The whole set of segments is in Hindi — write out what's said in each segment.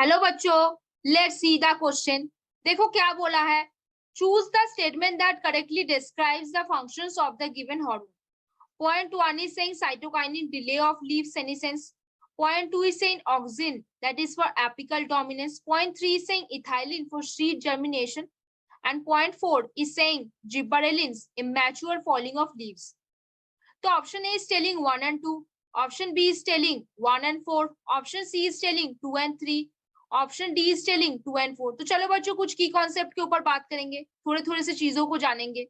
हेलो बच्चों, लेट्स सी द क्वेश्चन। देखो क्या बोला है। Choose the statement that correctly describes the functions of the given hormone. Point 1 is saying cytokinin delay of leaf senescence. Point 2 is saying auxin, that is for apical dominance. Point 3 is saying ethylene for seed germination. And point 4 is saying gibberellins, immature falling of leaves. So option A is telling 1 and 2. Option B is telling 1 and 4. Option C is telling 2 and 3. Option D is telling 2 and 4। तो चलो बच्चों कुछ की कॉन्सेप्ट के ऊपर बात करेंगे, थोड़े थोड़े से चीजों को जानेंगे।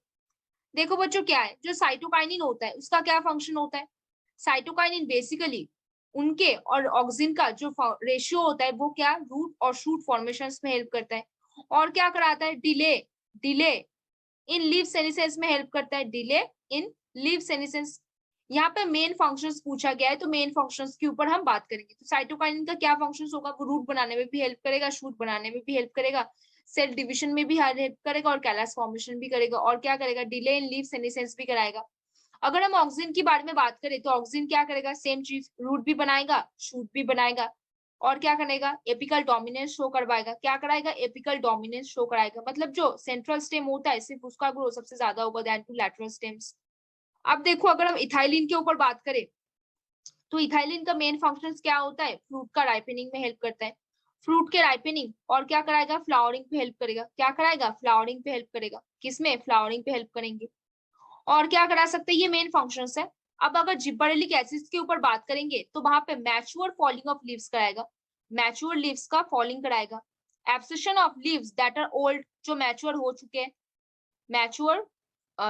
देखो बच्चों क्या है, जो साइटोकाइनिन होता है उसका क्या फंक्शन होता है। साइटोकाइनिन बेसिकली उनके और ऑक्सिन का जो रेशियो होता है वो क्या रूट और शूट फॉर्मेशंस में हेल्प करता है। और क्या कराता है, delay delay in leaf senescence में हेल्प करता है, डिले इन लीफ सेनेसेंस। यहाँ पे मेन फंक्शंस पूछा गया है तो मेन फंक्शंस के ऊपर हम बात करेंगे। तो साइटोकाइनिन का क्या फंक्शंस होगा, वो रूट बनाने में भी हेल्प करेगा, शूट बनाने में भी हेल्प करेगा, सेल डिविजन में भी हेल्प करेगा और कैलस फॉर्मेशन भी करेगा, और क्या करेगा, डिले इन लीफ सेनेसेंस भी कराएगा। अगर हम ऑक्सिन की बारे में बात करें तो ऑक्सिन क्या करेगा, सेम चीज, रूट भी बनाएगा, शूट भी बनाएगा, और क्या करेगा, एपिकल डोमिनेंस शो करवाएगा। क्या कराएगा, एपिकल डोमिनेंस शो कराएगा, मतलब जो सेंट्रल स्टेम होता है सिर्फ उसका ग्रोथ सबसे ज्यादा होगा देन टू लैटरल स्टेम्स। अब देखो अगर हम इथाइलिन के ऊपर बात करें तो इथाइलिन का मेन फंक्शन क्या होता है, फ्रूट का राइपनिंग में हेल्प करता है, फ्रूट के राइपनिंग, और क्या कराएगा, फ्लावरिंग पे हेल्प करेगा। क्या कराएगा, फ्लावरिंग पे हेल्प करेगा, किसमें, फ्लावरिंग पे हेल्प करेंगे। और क्या करा सकते हैं, ये मेन फंक्शंस है। अब अगर जिब्बरेलिक एसिड के ऊपर बात करेंगे तो वहां पे मैच्योर फॉलिंग ऑफ लीव्स कराएगा, मैच्योर लीव्स का फॉलिंग कराएगा। Abscission of leaves that are old, जो मैच्योर हो चुके हैं, मैच्योर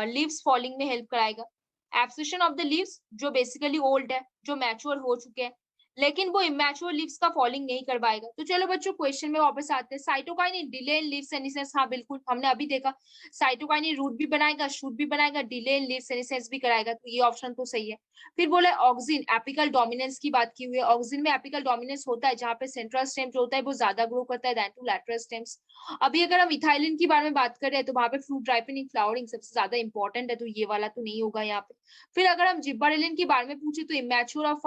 लीव्स फॉलिंग में हेल्प कराएगा। एब्सेशन ऑफ द लीव्स जो बेसिकली ओल्ड है, जो मैच्योर हो चुके हैं, लेकिन वो इमैच्योर लीव्स का फॉलिंग नहीं कर पाएगा। तो चलो बच्चों क्वेश्चन में वापस आते हैं। Cytokinin delay in leaf senescence, हाँ बिल्कुल हमने अभी देखा, साइटोकाइनिन रूट भी बनाएगा, शूट भी बनाएगा, डिले इन लीफ सेनेसेंस भी कराएगा, तो ये ऑप्शन तो सही है। फिर बोले ऑक्सिन एपिकल डोमिनेंस की बात की हुई है, ऑक्सिन में एपिकल डोमिनेंस होता है जहाँ पे सेंट्रल स्टेम जो होता है वो ज्यादा ग्रो करता है देन टू लैटरल स्टेम्स। अभी अगर हम इथाइलिन के बारे में बात करें तो वहां पे फ्रूट राइपनिंग, फ्लावरिंग सबसे ज्यादा इंपॉर्टेंट है, तो ये वाला तो नहीं होगा यहाँ पे। फिर अगर हम जिब्बरेलिन के बारे में पूछे तो immature of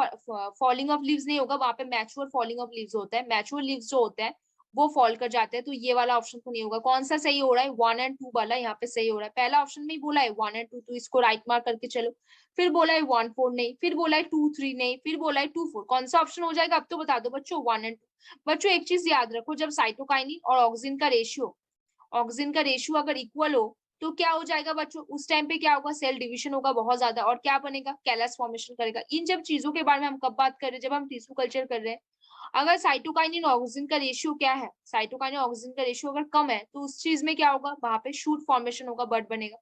falling of leaves नहीं होगा, वहां पे मैच्योर फॉलिंग ऑफ लीव्स होता है, मैच्योर लीव्स जो होते हैं वो फॉल कर जाते हैं, तो ये वाला ऑप्शन तो नहीं होगा। कौन सा सही हो रहा है, 1 and 2 वाला यहाँ पे सही हो रहा है। पहला ऑप्शन में ही बोला है 1 and 2, तो इसको राइट मार्क करके चलो। फिर बोला है 1 4 नहीं, फिर बोला है 2 3 नहीं, फिर बोला है 2 4, कौन सा ऑप्शन हो जाएगा अब तो बता दो बच्चों, 1 and 2। बच्चों एक चीज याद रखो, जब साइटोकाइनिन और ऑक्सिन का रेशियो अगर इक्वल हो तो क्या हो जाएगा बच्चों, उस टाइम पे क्या होगा, सेल डिवीजन होगा बहुत ज्यादा, और क्या बनेगा, कैलस फॉर्मेशन करेगा। इन जब चीजों के बारे में हम कब बात कर रहे हैं, जब हम टिश्यू कल्चर कर रहे हैं। अगर साइटोकाइनिन ऑक्सिन का रेशियो क्या है, साइटोकाइनिन ऑक्सिन का रेशियो अगर कम है तो उस चीज में क्या होगा, वहां पे शूट फॉर्मेशन होगा, बड बनेगा।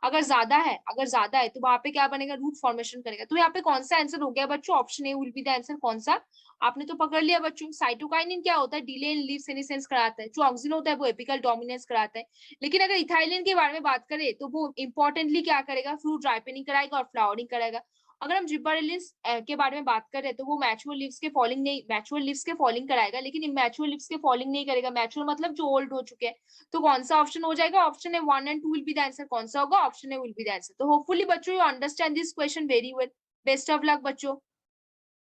अगर ज्यादा है तो वहां पे क्या बनेगा, रूट फॉर्मेशन करेगा। तो यहाँ पे कौन सा आंसर हो गया बच्चों, option A will be the answer. कौन सा, आपने तो पकड़ लिया बच्चों। साइटोकाइनिन क्या होता है, डिले इन लीफ सेनेसेंस कराता है, जो ऑक्सिन होता है वो एपिकल डोमिनेंस कराता है। लेकिन अगर इथाइलिन के बारे में बात करें तो वो इंपॉर्टेंटली क्या करेगा, फ्रूट राइपनिंग कराएगा और फ्लावरिंग कराएगा। अगर हम जिब्बरेलिन्स के बारे में बात करें तो वो मैच्योर लीव्स के फॉलिंग नहीं, मैच्योर लीव्स के फॉलिंग कराएगा लेकिन इमैच्योर लीव्स के फॉलिंग नहीं करेगा। मैच्योर मतलब जो ओल्ड हो चुके हैं। तो कौन सा ऑप्शन हो जाएगा, ऑप्शन है 1 and 2 will be the answer. कौन सा होगा, ऑप्शन है विल बी द आंसर। तो होपफुली बच्चों you understand this question very well. Best of luck बच्चों।